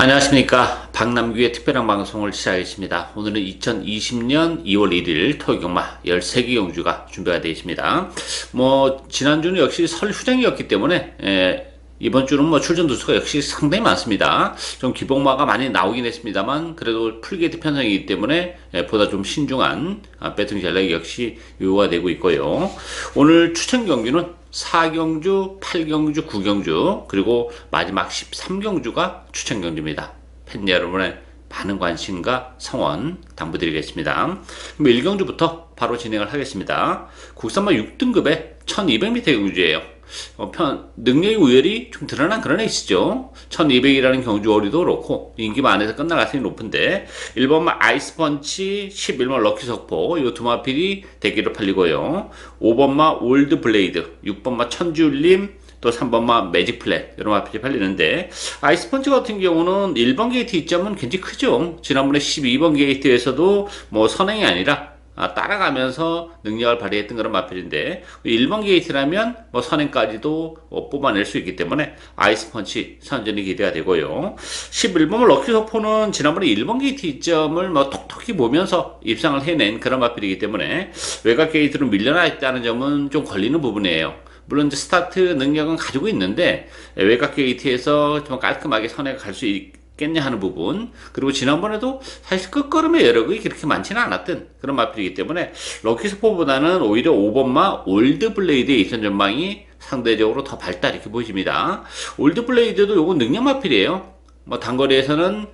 안녕하십니까. 박남규의 특별한 방송을 시작하겠습니다. 오늘은 2020년 2월 1일 토요일경마 13개 경주가 준비가 되어 있습니다. 지난주는 역시 설 휴장이었기 때문에 이번 주는 출전 두수가 역시 상당히 많습니다. 좀 기복마가 많이 나오긴 했습니다만 그래도 풀게이트 편성이기 때문에 보다 좀 신중한 배팅 전략이 역시 요구가 되고 있고요. 오늘 추천 경주는 4경주, 8경주, 9경주 그리고 마지막 13경주가 추천 경주입니다. 팬 여러분의 많은 관심과 성원 당부드리겠습니다. 그럼 1경주부터 바로 진행을 하겠습니다. 국산마 6등급의 1200m 경주예요. 능력의 우열이 좀 드러난 그런 에이스죠. 1200이라는 경주거리도 그렇고 인기만 안에서 끝날 가능성이 높은데 1번마 아이스펀치, 11번 럭키석포 이 두 마필이 대기로 팔리고요. 5번마 올드블레이드, 6번마 천지울림, 또 3번마 매직플랫 이런 마필이 팔리는데 아이스펀치 같은 경우는 1번 게이트 이점은 굉장히 크죠. 지난번에 12번 게이트에서도 선행이 아니라 따라가면서 능력을 발휘했던 그런 마필인데 1번 게이트라면 선행까지도 뽑아낼 수 있기 때문에 아이스펀치 선전이 기대가 되고요. 11번 럭키소포는 지난번에 1번 게이트 이점을 톡톡히 보면서 입상을 해낸 그런 마필이기 때문에 외곽 게이트로 밀려나 있다는 점은 좀 걸리는 부분이에요. 물론 이제 스타트 능력은 가지고 있는데 외곽 게이트에서 좀 깔끔하게 선회가 갈 수 있겠냐 하는 부분, 그리고 지난번에도 사실 끝걸음의 여력이 그렇게 많지는 않았던 그런 마필이기 때문에 럭키스포보다는 오히려 5번마 올드블레이드의 입선 전망이 상대적으로 더 밝다 이렇게 보여집니다. 올드블레이드도 요건 능력 마필이에요. 단거리에서는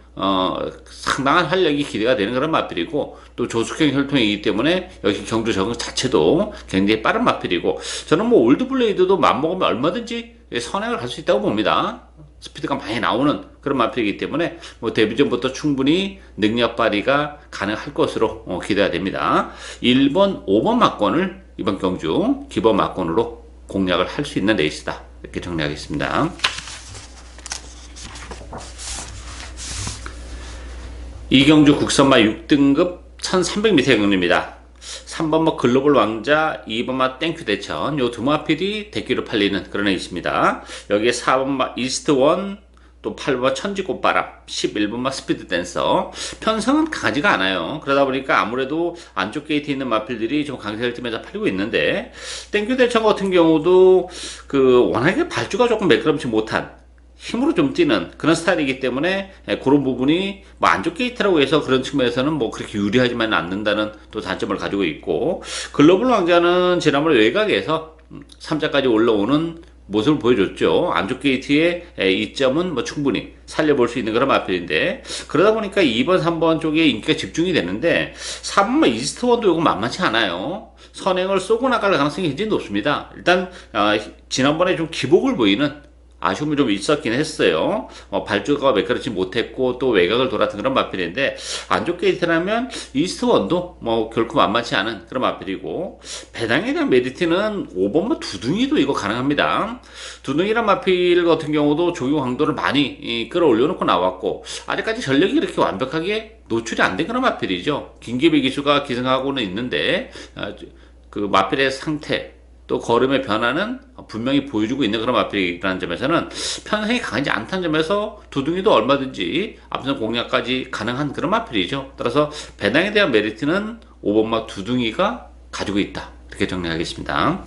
상당한 활력이 기대가 되는 그런 마필이고 또 조숙형 혈통이기 때문에 역시 경주 적응 자체도 굉장히 빠른 마필이고 저는 올드블레이드도 맘먹으면 얼마든지 선행을 갈 수 있다고 봅니다. 스피드가 많이 나오는 그런 마필이기 때문에 데뷔전부터 충분히 능력 발휘가 가능할 것으로 기대가 됩니다. 1번, 5번 막권을 이번 경주 기본 막권으로 공략을 할 수 있는 레이스다 이렇게 정리하겠습니다. 이경주 국선마 6등급 1300m 경주입니다. 3번마 글로벌 왕자, 2번마 땡큐 대천 요 두 마필이 대기로 팔리는 그런 레이스입니다. 여기에 4번마 이스트원, 또 8번마 천지꽃바람, 11번마 스피드 댄서 편성은 강하지가 않아요. 그러다 보니까 아무래도 안쪽 게이트에 있는 마필들이 좀 강세를 띠면서 팔리고 있는데 땡큐 대천 같은 경우도 워낙에 발주가 조금 매끄럽지 못한 힘으로 좀 뛰는 그런 스타일이기 때문에 그런 부분이 안쪽 게이트라고 해서 그런 측면에서는 그렇게 유리하지만 않는다는 또 단점을 가지고 있고, 글로벌 왕자는 지난번에 외곽에서 3자까지 올라오는 모습을 보여줬죠. 안쪽 게이트의 이점은 충분히 살려볼 수 있는 그런 마필인데 그러다 보니까 2번, 3번 쪽에 인기가 집중이 되는데 4번만 이스트원도 이거 만만치 않아요. 선행을 쏘고 나갈 가능성이 굉장히 높습니다. 일단 지난번에 좀 기복을 보이는 아쉬움이 좀 있었긴 했어요. 발주가 매끄럽지 못했고 또 외곽을 돌았던 그런 마필인데 안쪽 게이트라면 이스트원도 결코 만만치 않은 그런 마필이고, 배당에 대한 메리트는 5번마 두둥이도 이거 가능합니다. 두둥이란 마필 같은 경우도 조교 강도를 많이 끌어올려놓고 나왔고 아직까지 전력이 그렇게 완벽하게 노출이 안 된 그런 마필이죠. 김기배 기수가 기승하고는 있는데 그 마필의 상태 또 걸음의 변화는 분명히 보여주고 있는 그런 마필이라는 점에서는 편성이 강하지 않다는 점에서 두둥이도 얼마든지 앞선 공략까지 가능한 그런 마필이죠. 따라서 배당에 대한 메리트는 5번마 두둥이가 가지고 있다 이렇게 정리하겠습니다.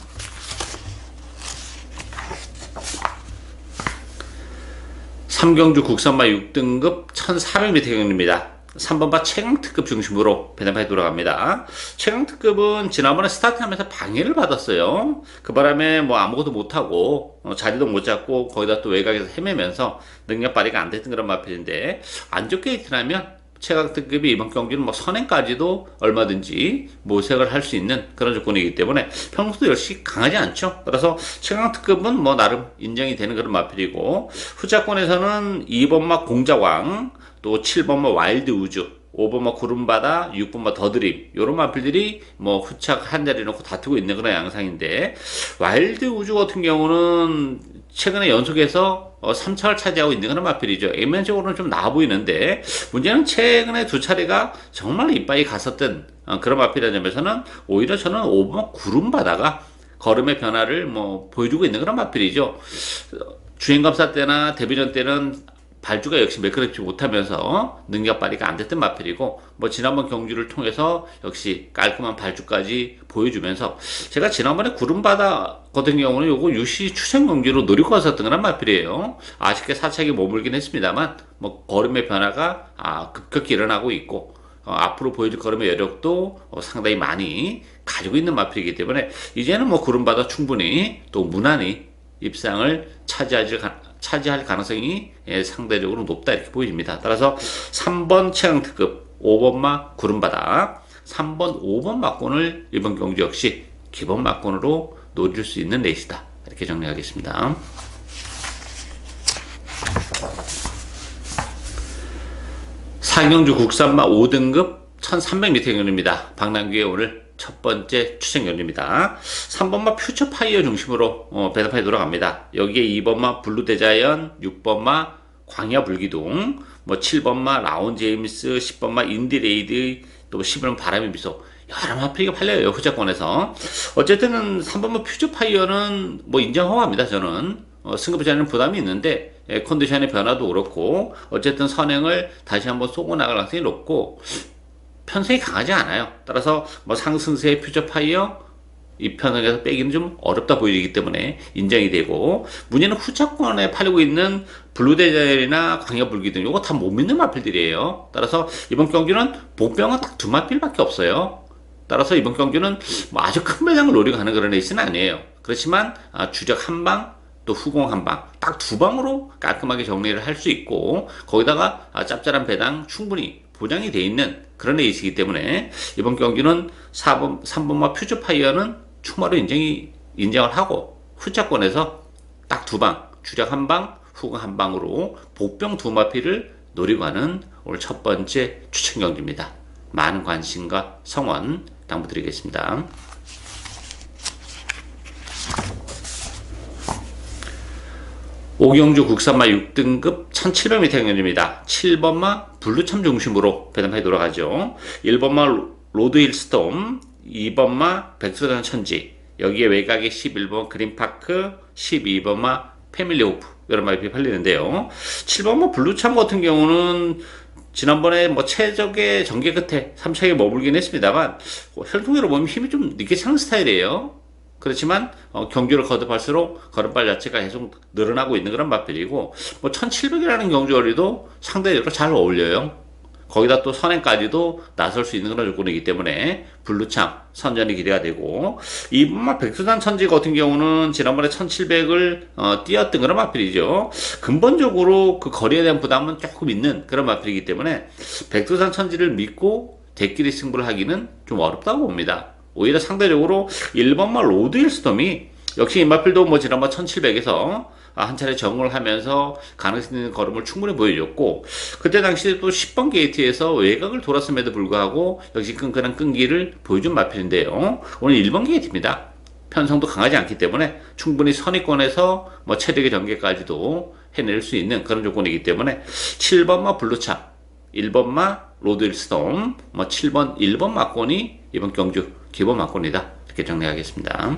삼경주 국선마 6등급 1400m 경주입니다. 3번마 최강특급 중심으로 배당파에 돌아갑니다. 최강특급은 지난번에 스타트하면서 방해를 받았어요. 그 바람에 아무것도 못하고 자리도 못 잡고 거기다 또 외곽에서 헤매면서 능력 발휘가 안 됐던 그런 마필인데 안쪽 게이트라면 최강특급이 이번 경기는 선행까지도 얼마든지 모색을 할 수 있는 그런 조건이기 때문에 평소도 역시 강하지 않죠. 그래서 최강특급은 나름 인정이 되는 그런 마필이고, 후자권에서는 2번마 공자왕, 또 7번마 와일드 우주, 5번마 구름바다, 6번마 더드림 요런 마필들이 후착 한 자리 놓고 다투고 있는 그런 양상인데 와일드 우주 같은 경우는 최근에 연속해서 3차를 차지하고 있는 그런 마필이죠. 액면적으로는 좀 나아 보이는데 문제는 최근에 두 차례가 정말 이빨이 갔었던 그런 마필이라는 점에서는 오히려 저는 5번마 구름바다가 걸음의 변화를 보여주고 있는 그런 마필이죠. 주행감사 때나 데뷔전 때는 발주가 역시 매끄럽지 못하면서 능력 발휘가 안 됐던 마필이고, 뭐 지난번 경주를 통해서 역시 깔끔한 발주까지 보여주면서, 제가 지난번에 구름바다 같은 경우는 요거 유시 추천 경주로 노리고 왔었던 그런 마필이에요. 아쉽게 사차게 머물긴 했습니다만, 뭐 걸음의 변화가 급격히 일어나고 있고, 앞으로 보여줄 걸음의 여력도 상당히 많이 가지고 있는 마필이기 때문에 이제는 뭐 구름바다 충분히 또 무난히 입상을 차지할 가능성이 상대적으로 높다 이렇게 보입니다. 따라서 3번 최강특급, 5번마 구름바다, 3번, 5번 막권을 이번 경주 역시 기본 막권으로 노릴 수 있는 레이스다 이렇게 정리하겠습니다. 4경주 국산마 5등급 1300m 경주입니다. 박남규의 오늘 첫 번째 추천 경주입니다. 3번마 퓨처파이어 중심으로 배당판이 돌아갑니다. 여기에 2번마 블루대자이언, 6번마 광야불기둥, 뭐 7번마 라운제임스, 10번마 인디레이드, 또 11번 바람의 미소, 여러 마필이 팔려요. 후자권에서. 어쨌든 3번마 퓨처파이어는 뭐 인정하고합니다. 저는 승급자는 부담이 있는데 컨디션의 변화도 그렇고 어쨌든 선행을 다시 한번 쏘고 나갈 가능성이 높고 편성이 강하지 않아요. 따라서 뭐 상승세의 퓨처파이어 이 편성에서 빼기는 좀 어렵다 보이기 때문에 인정이 되고, 문제는 후차권에 팔리고 있는 블루데자일이나 광야불기둥 이거 다 못 믿는 마필들이에요. 따라서 이번 경기는 복병은 딱 2마필밖에 없어요. 따라서 이번 경기는 뭐 아주 큰 배당을 노리고 가는 그런 레이스는 아니에요. 그렇지만 주적 한방 또 후공 한방 딱 2방으로 깔끔하게 정리를 할 수 있고, 거기다가 짭짤한 배당 충분히 보장이 돼 있는 그런 레이스이기 때문에 이번 경기는 3번마 퓨처파이어는 추마로 인정을 하고, 후차권에서 딱 2방, 주력 한방, 후공 한방으로 복병 2마필을 노리고 하는 오늘 첫 번째 추천 경기입니다. 많은 관심과 성원 당부드리겠습니다. 5경주 국산마 6등급 1700m 경주입니다. 7번마 블루참 중심으로 배당판이 돌아가죠. 1번마 로드힐스톰, 2번마 백두산 천지, 여기에 외곽에 11번 그린파크, 12번마 패밀리호프 이런 마필이 팔리는데요. 7번마 블루참 같은 경우는 지난번에 뭐 최적의 전개 끝에 3차에 머물긴 했습니다만 혈통으로 보면 힘이 좀 늦게 차는 스타일이에요. 그렇지만 경주를 거듭할수록 걸음발 자체가 계속 늘어나고 있는 그런 마필이고, 뭐 1700이라는 경주거리도 상대적으로 잘 어울려요. 거기다 또 선행까지도 나설 수 있는 그런 조건이기 때문에 블루참 선전이 기대가 되고, 이번마 백두산 천지 같은 경우는 지난번에 1700을 뛰었던 그런 마필이죠. 근본적으로 그 거리에 대한 부담은 조금 있는 그런 마필이기 때문에 백두산 천지를 믿고 대끼리 승부를 하기는 좀 어렵다고 봅니다. 오히려 상대적으로 1번마 로드힐스톰이 역시 이 마필도 뭐 지난번 1700에서 한 차례 적응을 하면서 가능성 있는 걸음을 충분히 보여줬고, 그때 당시에 또 10번 게이트에서 외곽을 돌았음에도 불구하고 역시 끈끈한 끈기를 보여준 마필인데요. 오늘 1번 게이트입니다. 편성도 강하지 않기 때문에 충분히 선의권에서 뭐 체력의 전개까지도 해낼 수 있는 그런 조건이기 때문에 7번마 블루참, 1번마 로드힐스톰, 뭐 7번, 1번 막권이 이번 경주 기본 막권이다 이렇게 정리하겠습니다.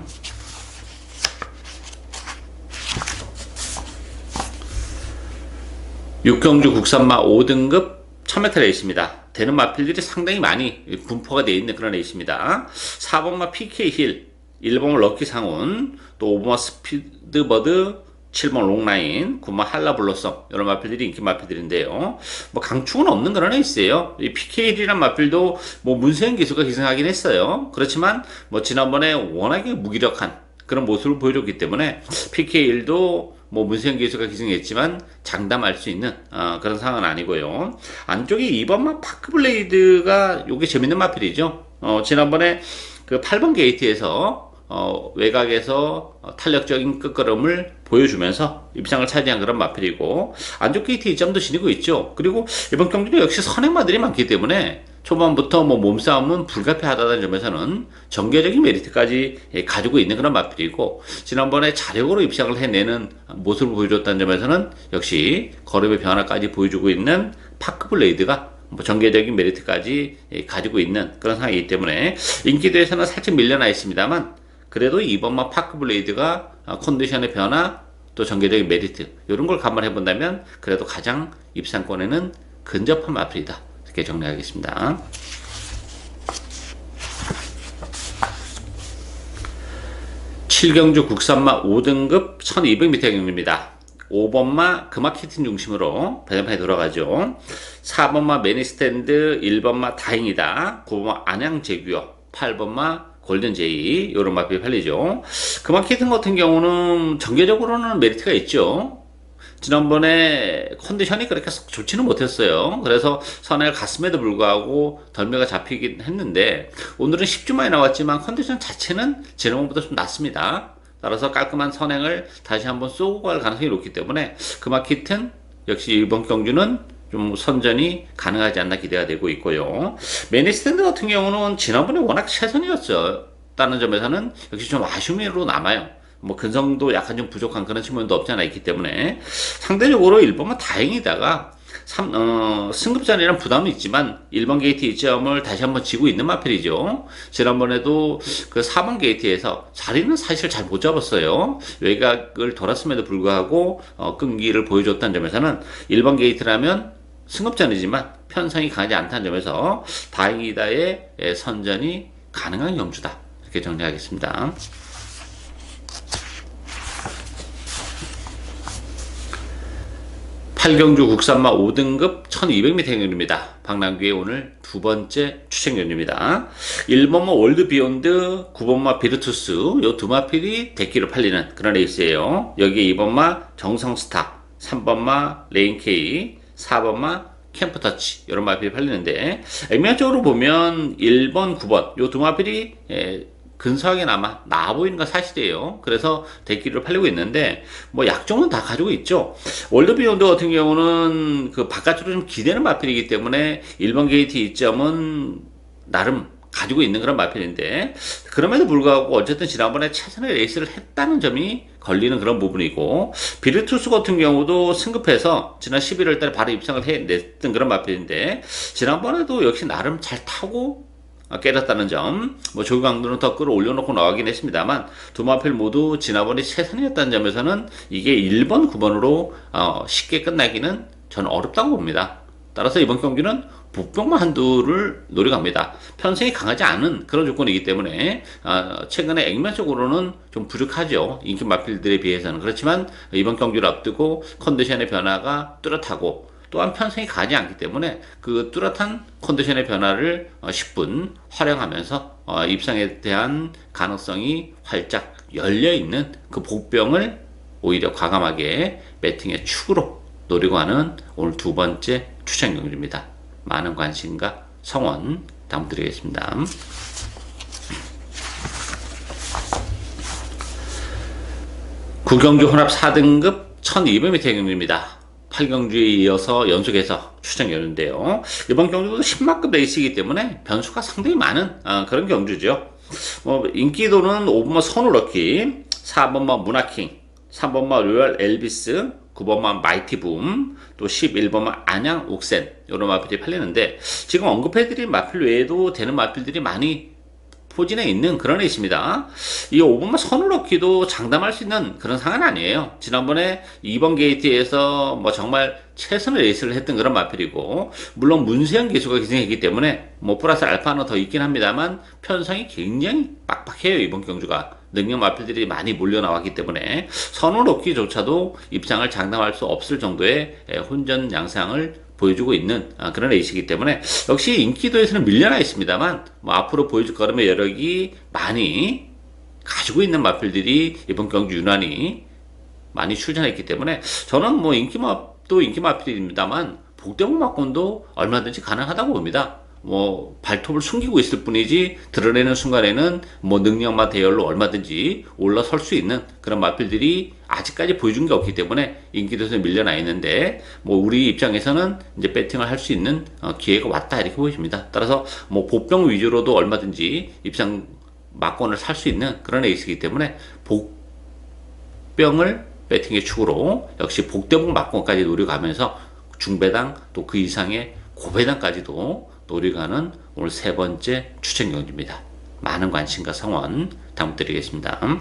6경주 국산마 5등급 1000m 레이스입니다. 되는 마필들이 상당히 많이 분포가 되어 있는 그런 레이스입니다. 4번마 PK힐, 1번마 럭키상훈, 또 5번마 스피드버드, 7번 롱라인, 9번 할라블러썸 이런 마필들이 인기 마필들인데요. 뭐 강축은 없는 그런 레이스예요. 이 PK힐이란 마필도 뭐 문세영 기수가 기승하긴 했어요. 그렇지만 뭐 지난번에 워낙에 무기력한 그런 모습을 보여줬기 때문에 PK힐도 뭐 문세영 기수가 기승했지만 장담할 수 있는 그런 상황은 아니고요. 안쪽에 2번마 파크블레이드가 요게 재밌는 마필이죠. 지난번에 그 8번 게이트에서 외곽에서 탄력적인 끝걸음을 보여주면서 입상을 차지한 그런 마필이고, 안쪽 게이트 2점도 지니고 있죠. 그리고 이번 경기도 역시 선행마들이 많기 때문에 초반부터 뭐 몸싸움은 불가피하다는 점에서는 전개적인 메리트까지 가지고 있는 그런 마필이고, 지난번에 자력으로 입상을 해내는 모습을 보여줬다는 점에서는 역시 걸음의 변화까지 보여주고 있는 파크블레이드가 뭐 전개적인 메리트까지 가지고 있는 그런 상황이기 때문에 인기도에서는 살짝 밀려나 있습니다만, 그래도 2번마 파크블레이드가 컨디션의 변화 또 전개적인 메리트 이런 걸 감안해 본다면 그래도 가장 입상권에는 근접한 마필이다 이렇게 정리하겠습니다. 7경주 국산마 5등급 1200m 경주입니다. 5번마 금화키튼 중심으로 배당판에 돌아가죠. 4번마 매니스탠드, 1번마 다행이다, 9번마 안양제규어, 8번마 골든제이 이런 마필이 팔리죠. 금화키튼 같은 경우는 전개적으로는 메리트가 있죠. 지난번에 컨디션이 그렇게 좋지는 못했어요. 그래서 선행을 갔음에도 불구하고 덜매가 잡히긴 했는데 오늘은 10주만이 나왔지만 컨디션 자체는 지난번보다 좀 낫습니다. 따라서 깔끔한 선행을 다시 한번 쏘고 갈 가능성이 높기 때문에 금화키튼 역시 이번 경주는 좀 선전이 가능하지 않나 기대가 되고 있고요. 매니스탠드 같은 경우는 지난번에 워낙 최선이었다는 점에서는 역시 좀 아쉬움으로 남아요. 뭐 근성도 약간 좀 부족한 그런 측면도 없지 않아 있기 때문에 상대적으로 1번만 다행이다가 승급전이란 부담은 있지만 1번 게이트 2점을 다시 한번 지고 있는 마필이죠. 지난번에도 그 4번 게이트에서 자리는 사실 잘 못 잡았어요. 외곽을 돌았음에도 불구하고 끈기를 보여줬다는 점에서는 1번 게이트라면 승급전이지만 편성이 강하지 않다는 점에서 다행이다의 선전이 가능한 경주다 이렇게 정리하겠습니다. 8경주 국산마 5등급 1200m 경주입니다. 박남규의 오늘 두 번째 추천 경주입니다. 1번마 월드 비욘드, 9번마 비르투스 요 두 마필이 대기로 팔리는 그런 레이스예요. 여기에 2번마 정성스타, 3번마 레인케이, 4번마 캠프터치 이런 마필이 팔리는데 액면적으로 보면 1번, 9번 요 두 마필이 근소하게나마 나아 보이는 건 사실이에요. 그래서 대기를 팔리고 있는데 뭐 약종은 다 가지고 있죠. 월드비욘드 같은 경우는 그 바깥으로 좀 기대는 마필이기 때문에 1번 게이트 2점은 나름 가지고 있는 그런 마필인데 그럼에도 불구하고 어쨌든 지난번에 최선의 레이스를 했다는 점이 걸리는 그런 부분이고 비르투스 같은 경우도 승급해서 지난 11월 달에 바로 입상을 해냈던 그런 마필인데 지난번에도 역시 나름 잘 타고 깨졌다는 점, 뭐 조규강도는 더 끌어올려놓고 나가긴 했습니다만 두 마필 모두 지난번에 최선이었다는 점에서는 이게 1번, 9번으로 쉽게 끝나기는 저는 어렵다고 봅니다. 따라서 이번 경기는 복병만 한두를 노려갑니다. 편성이 강하지 않은 그런 조건이기 때문에 최근에 액면적으로는 좀 부족하죠. 인기 마필들에 비해서는. 그렇지만 이번 경기를 앞두고 컨디션의 변화가 뚜렷하고 또한 편성이 강하지 않기 때문에 그 뚜렷한 컨디션의 변화를 10분 활용하면서 입상에 대한 가능성이 활짝 열려있는 그 복병을 오히려 과감하게 배팅의 축으로 노리고 하는 오늘 두 번째 추천 경주입니다. 많은 관심과 성원 부탁드리겠습니다. 9경주 혼합 4등급 1200m 경주입니다. 8경주에 이어서 연속해서 추천이었는데요. 이번 경주도 10마급 레이스이기 때문에 변수가 상당히 많은 그런 경주죠. 인기도는 5번마 선우럭키, 4번마 문화킹, 3번마 로얄 엘비스, 9번마 마이티붐, 또 11번마 안양 옥센 이런 마필이 팔리는데 지금 언급해드린 마필 외에도 되는 마필들이 많이 포진해 있는 그런 레이스입니다. 이 5번마 선우럭키도 장담할 수 있는 그런 상황은 아니에요. 지난번에 2번 게이트에서 뭐 정말 최선의 레이스를 했던 그런 마필이고 물론 문세영 기수가 기승했기 때문에 뭐 플러스 알파 하나 더 있긴 합니다만 편성이 굉장히 빡빡해요. 이번 경주가 능력 마필들이 많이 몰려 나왔기 때문에 선우럭키조차도 입상을 장담할 수 없을 정도의 혼전 양상을 보여주고 있는 그런 레이스이기 때문에 역시 인기도에서는 밀려나 있습니다만 뭐 앞으로 보여줄 걸음의 여력이 많이 가지고 있는 마필들이 이번 경주 유난히 많이 출전했기 때문에 저는 뭐 인기마도 인기마필입니다만 복대복 막권도 얼마든지 가능하다고 봅니다. 뭐 발톱을 숨기고 있을 뿐이지 드러내는 순간에는 뭐 능력마 대열로 얼마든지 올라설 수 있는 그런 마필들이 아직까지 보여준 게 없기 때문에 인기도에서 밀려나 있는데 뭐 우리 입장에서는 이제 배팅을 할 수 있는 기회가 왔다 이렇게 보여집니다. 따라서 뭐 복병 위주로도 얼마든지 입상 막권을 살 수 있는 그런 레이스이기 때문에 복병을 배팅의 축으로 역시 복대복 막권까지 노려가면서 중배당 또 그 이상의 고배당까지도 노려가는 오늘 세 번째 추천 경주입니다. 많은 관심과 성원 부탁드리겠습니다.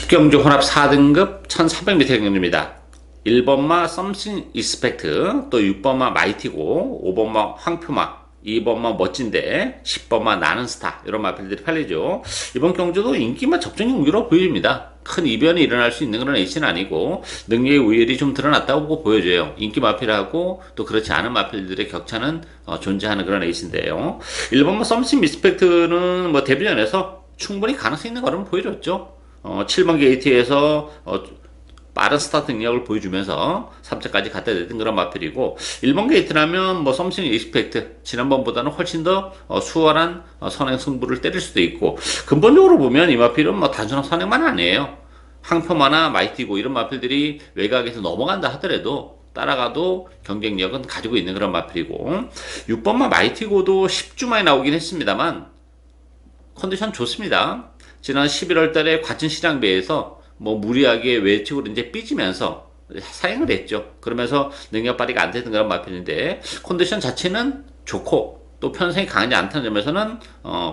10경주 혼합 4등급 1300m 경주입니다. 1번마 Something Expect, 또 6번마 마이티고, 5번마 황표마, 2번마 멋진데, 10번마 나는 스타, 이런 마필들이 팔리죠. 이번 경주도 인기만 접전 경주로 보여집니다. 큰 이변이 일어날 수 있는 그런 H는 아니고 능력의 우열이 좀 드러났다고 보여져요. 인기 마필하고 또 그렇지 않은 마필들의 격차는 존재하는 그런 H인데요. 1번마 Something Expect는 뭐 데뷔전에서 충분히 가능성 있는 거를 보여줬죠. 7번 게이트에서 빠른 스타트 능력을 보여주면서 3차까지 갖다 냈던 그런 마필이고, 1번 게이트라면 뭐 Something Expect 지난번보다는 훨씬 더 수월한 선행 승부를 때릴 수도 있고, 근본적으로 보면 이 마필은 뭐 단순한 선행만 아니에요. 항표마나 마이티고 이런 마필들이 외곽에서 넘어간다 하더라도 따라가도 경쟁력은 가지고 있는 그런 마필이고, 6번마 마이티고도 10주 만에 나오긴 했습니다만 컨디션 좋습니다. 지난 11월 달에 과천 시장배에서 뭐 무리하게 외측으로 이제 삐지면서 사행을 했죠. 그러면서 능력 발휘가 안 되는 그런 마필인데 컨디션 자체는 좋고 또 편성이 강하지 않다는 점에서는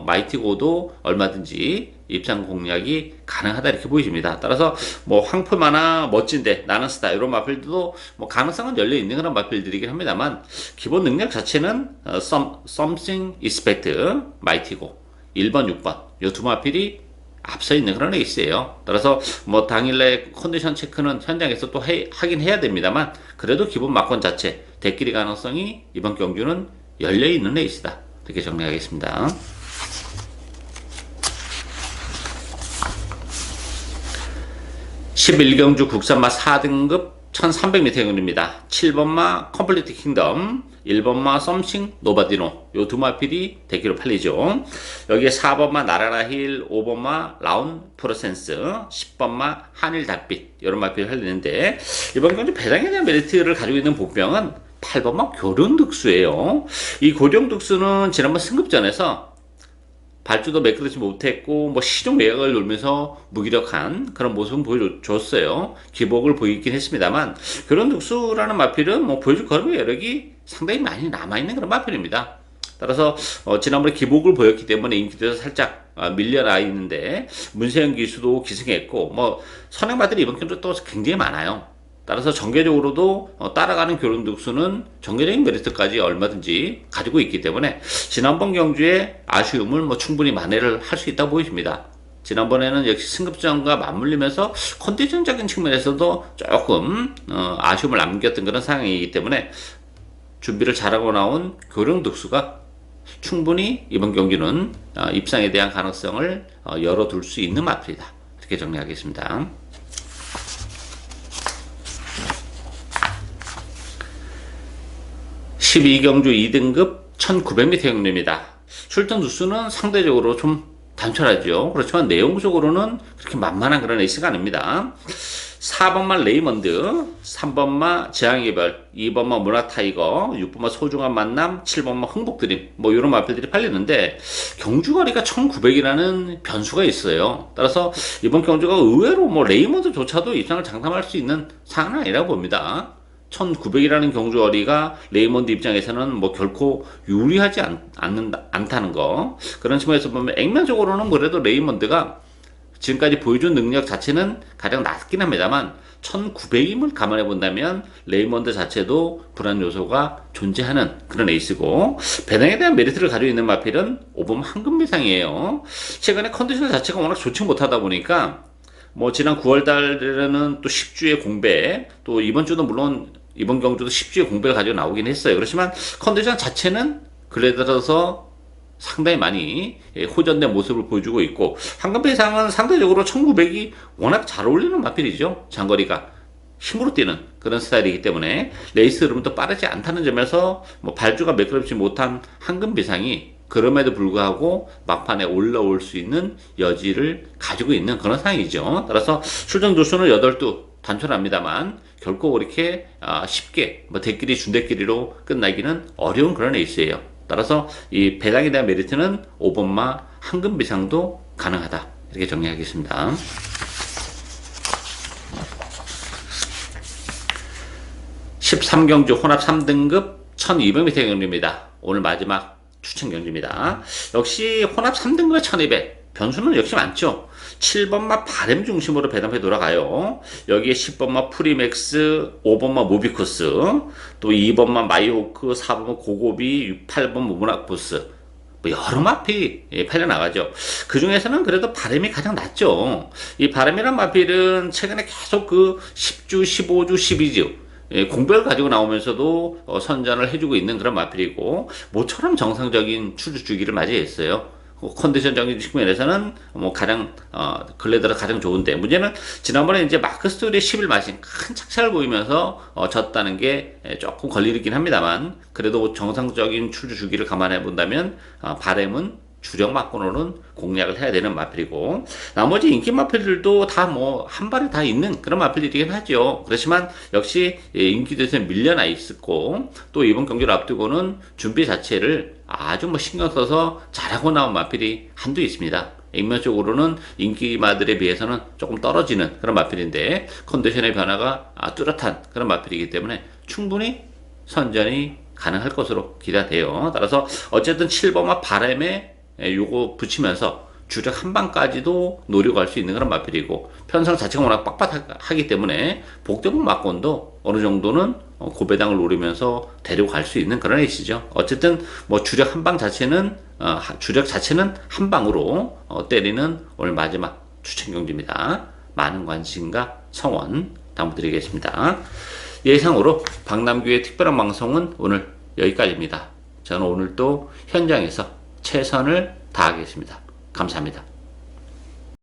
마이티고도 얼마든지 입장 공략이 가능하다 이렇게 보여집니다. 따라서 뭐 황표마나 멋진데 나는 스타 이런 마필들도 뭐 가능성은 열려 있는 그런 마필들이긴 합니다만 기본 능력 자체는 Something Expect, 마이티고 1번, 6번 이 두 마필이 앞서 있는 그런 레이스예요. 따라서 뭐 당일날 컨디션 체크는 현장에서 또 하긴 해야 됩니다만 그래도 기본 막권 자체 대끼리 가능성이 이번 경주는 열려 있는 레이스다 이렇게 정리하겠습니다. (11경주) 국산마 4등급 1300m 경주입니다. 7번마 컴플리트 킹덤, 1번마 썸씽 노바디노 요 두 마필이 대기로 팔리죠. 여기에 4번마 나라라 힐, 5번마 라운 프로센스, 10번마 한일 달빛 이런 마필이 팔리는데, 이번 경주 배당에 대한 메리트를 가지고 있는 복병은 8번마 교령득수예요. 이 교령득수는 지난번 승급전에서 발주도 매끄러지 못했고 뭐 시종 외곽을 놀면서 무기력한 그런 모습은 보여줬어요. 기복을 보이긴 했습니다만 교령득수라는 마필은 뭐 보여줄 걸음의 여력이 상당히 많이 남아있는 그런 마필입니다. 따라서 지난번에 기복을 보였기 때문에 인기도에서 살짝 밀려나 있는데 문세영 기수도 기승했고 뭐 선행마들이 이번 경주 또 굉장히 많아요. 따라서 정계적으로도 따라가는 교령득수는 정계적인 메리트까지 얼마든지 가지고 있기 때문에 지난번 경주에 아쉬움을 뭐 충분히 만회를 할 수 있다고 보여집니다. 지난번에는 역시 승급전과 맞물리면서 컨디션적인 측면에서도 조금 아쉬움을 남겼던 그런 상황이기 때문에 준비를 잘하고 나온 교령득수가 충분히 이번 경기는 입상에 대한 가능성을 열어둘 수 있는 마필이다 이렇게 정리하겠습니다. 12경주 2등급 1900m 경주입니다. 출전 두수는 상대적으로 좀 단촐하죠. 그렇지만 내용적으로는 그렇게 만만한 그런 레이스가 아닙니다. 4번마 레이먼드, 3번마 재앙의 별, 2번마 문화타이거, 6번마 소중한 만남, 7번마 흥복드림 뭐 이런 마필들이 팔리는데 경주거리가 1900이라는 변수가 있어요. 따라서 이번 경주가 의외로 뭐 레이먼드조차도 입장을 장담할 수 있는 상황은 아니라고 봅니다. 1900이라는 경주거리가 레이먼드 입장에서는 뭐 결코 유리하지 않다는 거, 그런 측면에서 보면 액면적으로는 그래도 레이먼드가 지금까지 보여준 능력 자체는 가장 낮긴 합니다만 1900임을 감안해 본다면 레이먼드 자체도 불안 요소가 존재하는 그런 에이스고, 배당에 대한 메리트를 가지고 있는 마필은 5번 황금비상이에요. 최근에 컨디션 자체가 워낙 좋지 못하다 보니까 뭐 지난 9월 달에는 또 10주의 공배, 또 이번 주도 물론 이번 경주도 10주의 공배를 가지고 나오긴 했어요. 그렇지만 컨디션 자체는 근래 들어서 상당히 많이 호전된 모습을 보여주고 있고, 황금배상은 상대적으로 1900이 워낙 잘 어울리는 마필이죠. 장거리가 힘으로 뛰는 그런 스타일이기 때문에 레이스 흐름도 빠르지 않다는 점에서 뭐 발주가 매끄럽지 못한 황금비상이 그럼에도 불구하고 막판에 올라올 수 있는 여지를 가지고 있는 그런 상황이죠. 따라서 출전 두수는 8두 단촐합니다만 결코 그렇게 쉽게 뭐 대끼리 준대끼리로 끝나기는 어려운 그런 레이스예요. 따라서 이 배당에 대한 메리트는 5번마 황금비상도 가능하다 이렇게 정리하겠습니다. 13경주 혼합 3등급 1200m 경주입니다. 오늘 마지막 추천 경주입니다. 역시 혼합 3등급에 1200, 변수는 역시 많죠. 7번마 바램 중심으로 배당패 돌아가요. 여기에 10번마 프리맥스, 5번마 모비쿠스, 또 2번마 마이호크, 4번마 고고비, 8번 모브락부스. 뭐 여러 마필이 팔려나가죠. 그 중에서는 그래도 바램이 가장 낫죠. 이 바램이란 마필은 최근에 계속 그 10주, 15주, 12주 공백을 가지고 나오면서도 선전을 해주고 있는 그런 마필이고, 모처럼 정상적인 추주 주기를 맞이했어요. 컨디션적인 측면에서는 뭐 가장 근래 들어 가장 좋은데, 문제는 지난번에 이제 마크 스토리의 10일 마신 큰 착착을 보이면서 졌다는 게 조금 걸리긴 합니다만, 그래도 정상적인 추주 주기를 감안해 본다면 바램은 주력 마건으로는 공략을 해야 되는 마필이고, 나머지 인기 마필들도 다 뭐 한 발에 다 있는 그런 마필들이긴 하죠. 그렇지만 역시 인기도에서 밀려나 있었고, 또 이번 경기를 앞두고는 준비 자체를 아주 뭐 신경 써서 잘하고 나온 마필이 한두 있습니다. 인면적으로는 인기마들에 비해서는 조금 떨어지는 그런 마필인데, 컨디션의 변화가 뚜렷한 그런 마필이기 때문에 충분히 선전이 가능할 것으로 기대돼요. 따라서 어쨌든 7번마 바람에 요거 붙이면서 주력 한 방까지도 노리고 갈 수 있는 그런 마필이고, 편성 자체가 워낙 빡빡하기 때문에 복대본 막건도 어느 정도는 고배당을 노리면서 데리고 갈 수 있는 그런 애시죠. 어쨌든 뭐 주력 한 방 자체는 주력 자체는 한 방으로 때리는 오늘 마지막 추천 경기입니다. 많은 관심과 성원 당부드리겠습니다. 예상으로 박남규의 특별한 방송은 오늘 여기까지입니다. 저는 오늘 또 현장에서 최선을 다하겠습니다. 감사합니다.